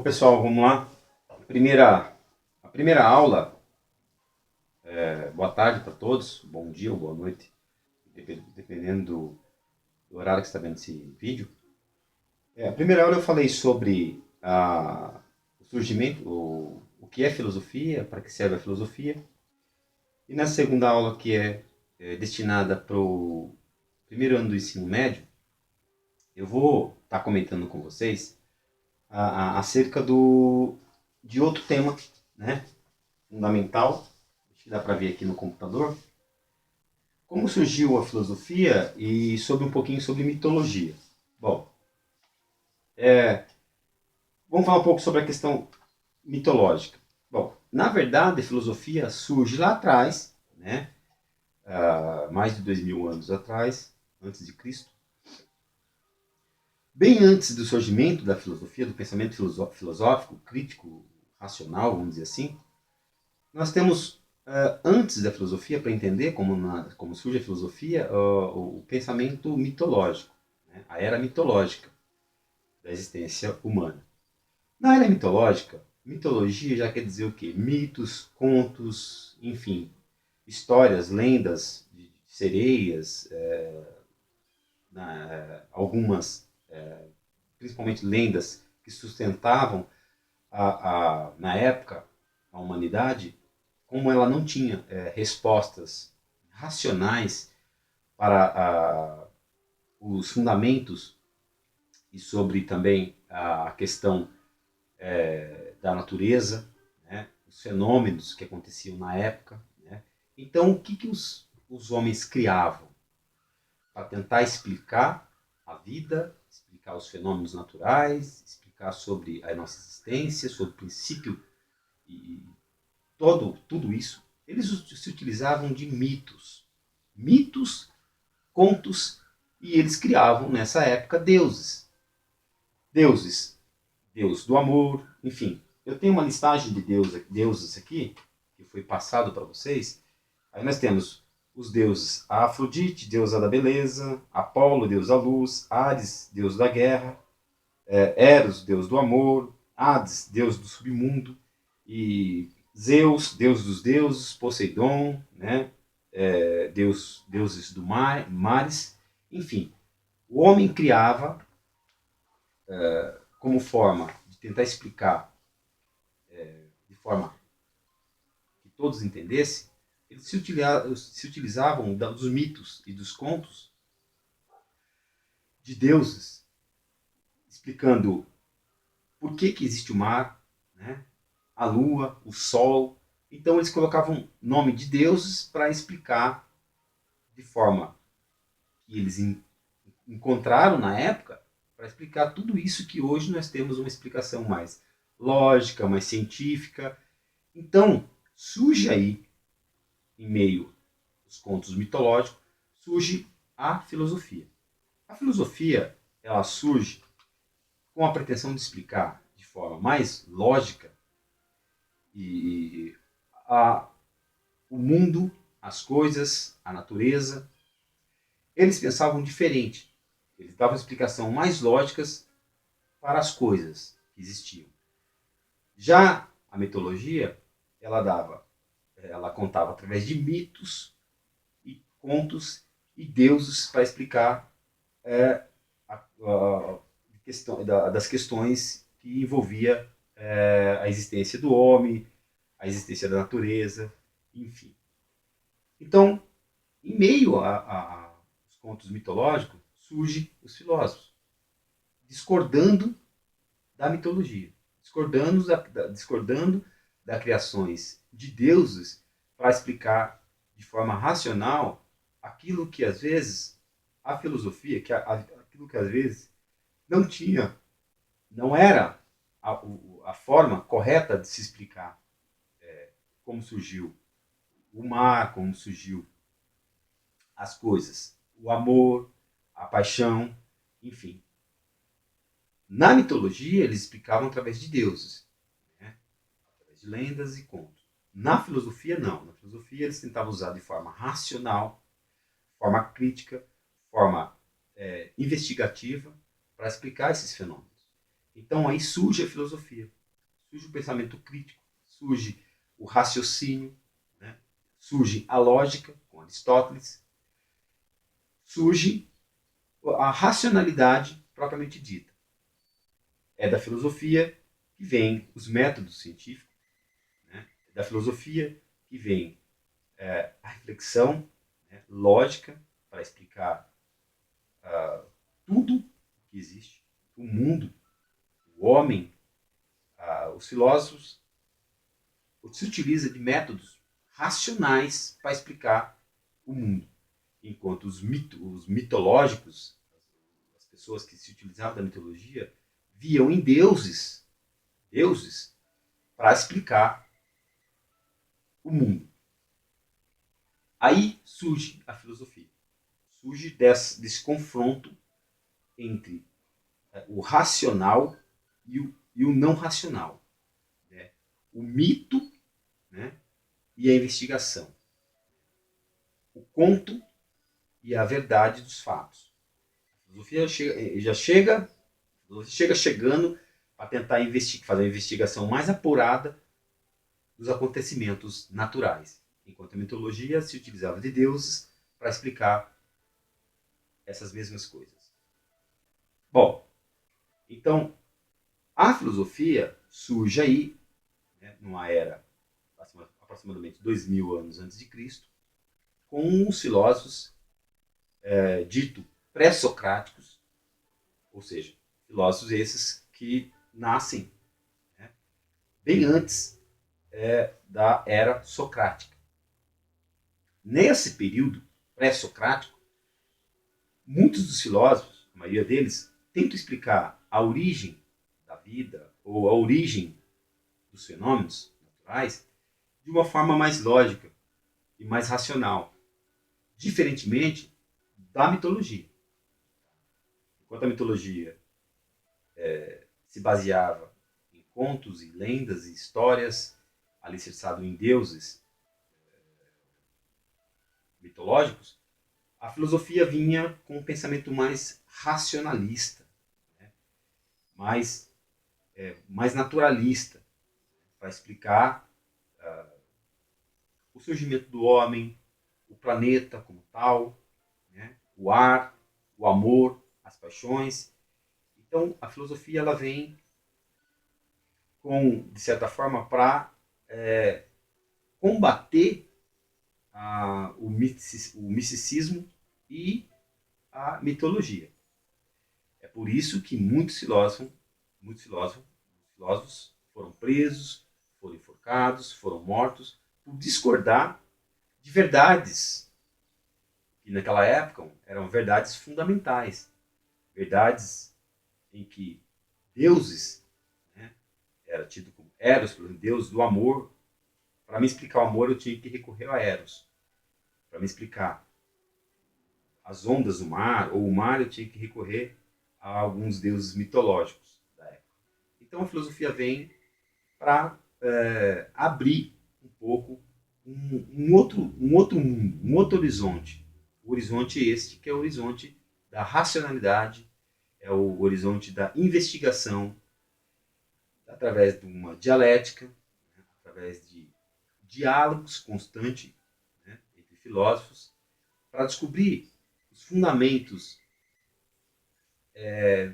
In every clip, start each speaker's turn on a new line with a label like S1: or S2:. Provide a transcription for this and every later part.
S1: Bom, pessoal, vamos lá. A primeira aula, boa tarde para todos, bom dia ou boa noite, dependendo do horário que você está vendo esse vídeo. A primeira aula eu falei sobre o surgimento, o que é filosofia, para que serve a filosofia. E na segunda aula, que é destinada para o primeiro ano do ensino médio, eu vou estar comentando com vocês acerca de outro tema, né, fundamental, que dá para ver aqui no computador, como surgiu a filosofia e um pouquinho sobre mitologia. Bom, vamos falar um pouco sobre a questão mitológica. Bom, na verdade, a filosofia surge lá atrás, né, mais de 2000 anos atrás, antes de Cristo. Bem antes do surgimento da filosofia, do pensamento filosófico, crítico, racional, vamos dizer assim, nós temos, antes da filosofia, para entender como surge a filosofia, o pensamento mitológico, né? A era mitológica da existência humana. Na era mitológica, mitologia já quer dizer o quê? Mitos, contos, enfim, histórias, lendas de sereias, algumas, principalmente lendas que sustentavam, na época, a humanidade, como ela não tinha respostas racionais para os fundamentos e sobre também a questão da natureza, né, os fenômenos que aconteciam na época, né. Então, o que os homens criavam para tentar explicar a vida, explicar os fenômenos naturais, explicar sobre a nossa existência, sobre o princípio e tudo isso? Eles se utilizavam de mitos, contos, e eles criavam nessa época deuses, deus do amor, enfim. Eu tenho uma listagem de deuses aqui, que foi passado para vocês. Aí nós temos os deuses: a Afrodite, deusa da beleza; Apolo, deus da luz; Ares, deus da guerra; Eros, deus do amor; Hades, deus do submundo; e Zeus, deus dos deuses; Poseidon, né, deuses do mares. Enfim, o homem criava, como forma de tentar explicar de forma que todos entendessem. Eles se utilizavam dos mitos e dos contos de deuses, explicando por que existe o mar, né, a lua, o sol. Então eles colocavam nome de deuses para explicar de forma que eles encontraram na época, para explicar tudo isso que hoje nós temos uma explicação mais lógica, mais científica. Então, surge aí, em meio aos contos mitológicos, surge a filosofia. A filosofia, ela surge com a pretensão de explicar de forma mais lógica e o mundo, as coisas, a natureza. Eles pensavam diferente. Eles davam explicação mais lógicas para as coisas que existiam. Já a mitologia, ela contava através de mitos e contos e deuses para explicar das questões que envolvia a existência do homem, a existência da natureza, enfim. Então, em meio aos contos mitológicos, surgem os filósofos, discordando da mitologia, discordando das criações de deuses para explicar de forma racional aquilo que às vezes a filosofia, aquilo que às vezes não tinha, não era a forma correta de se explicar como surgiu o mar, como surgiu as coisas, o amor, a paixão, enfim. Na mitologia, eles explicavam através de deuses, né, através de lendas e contos. Na filosofia, não. Na filosofia, eles tentavam usar de forma racional, forma crítica, forma investigativa, para explicar esses fenômenos. Então, aí surge a filosofia. surge o pensamento crítico, surge o raciocínio, né? Surge a lógica, com Aristóteles, surge a racionalidade propriamente dita. É da filosofia que vem os métodos científicos, né? É da filosofia que vem a reflexão, né, lógica para explicar tudo que existe, o mundo, o homem, os filósofos se utiliza de métodos racionais para explicar o mundo, enquanto os mitológicos, as pessoas que se utilizavam da mitologia, viam em deuses para explicar o mundo. Aí surge a filosofia, surge desse confronto entre o racional e o não racional, né? O mito, né, e a investigação, o conto e a verdade dos fatos. A filosofia chega chegando para tentar fazer uma investigação mais apurada dos acontecimentos naturais, enquanto a mitologia se utilizava de deuses para explicar essas mesmas coisas. Bom, então a filosofia surge aí, né, numa era aproximadamente 2000 anos antes de Cristo, com os filósofos dito pré-socráticos, ou seja, filósofos esses que nascem, né, bem antes da era socrática. Nesse período pré-socrático, muitos dos filósofos, a maioria deles, tentam explicar a origem da vida ou a origem dos fenômenos naturais de uma forma mais lógica e mais racional, diferentemente da mitologia. Enquanto a mitologia se baseava em contos e lendas e histórias alicerçado em deuses mitológicos, a filosofia vinha com um pensamento mais racionalista, né? mais naturalista, para explicar o surgimento do homem, o planeta como tal, né? O ar, o amor, as paixões. Então, a filosofia ela vem de certa forma, para combater o misticismo e a mitologia. É por isso que muitos filósofos foram presos, foram enforcados, foram mortos por discordar de verdades que naquela época eram verdades fundamentais, verdades em que deuses, né, era tido como Eros, por exemplo, deus do amor. Para me explicar o amor eu tinha que recorrer a Eros. Para me explicar as ondas do mar ou o mar eu tinha que recorrer a alguns deuses mitológicos da época. Então a filosofia vem para abrir um pouco um outro mundo, um outro horizonte. O horizonte este que é o horizonte da racionalidade, é o horizonte da investigação, através de uma dialética, né, através de diálogos constantes, né, entre filósofos, para descobrir os fundamentos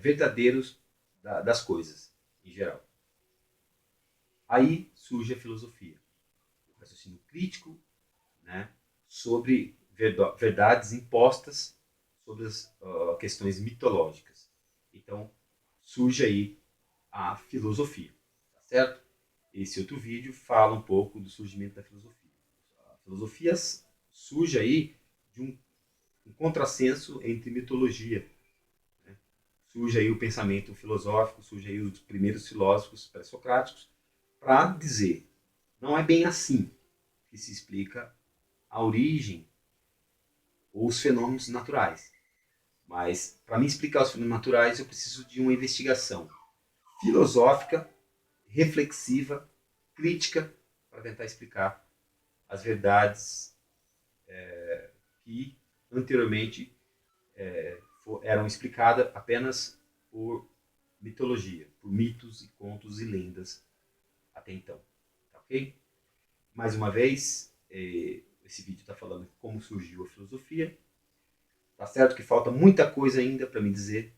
S1: verdadeiros das coisas, em geral. Aí surge a filosofia, o raciocínio crítico, né, sobre verdades impostas sobre as questões mitológicas. Então, surge aí a filosofia, tá certo? Esse outro vídeo fala um pouco do surgimento da filosofia. A filosofia surge aí de um contrassenso entre mitologia, né? Surge aí o pensamento filosófico, surge aí os primeiros filósofos pré-socráticos para dizer, não é bem assim que se explica a origem ou os fenômenos naturais. Mas para me explicar os fenômenos naturais eu preciso de uma investigação filosófica, reflexiva, crítica, para tentar explicar as verdades que anteriormente eram explicadas apenas por mitologia, por mitos e contos e lendas até então. Tá ok? Mais uma vez, esse vídeo está falando como surgiu a filosofia. Tá certo que falta muita coisa ainda para me dizer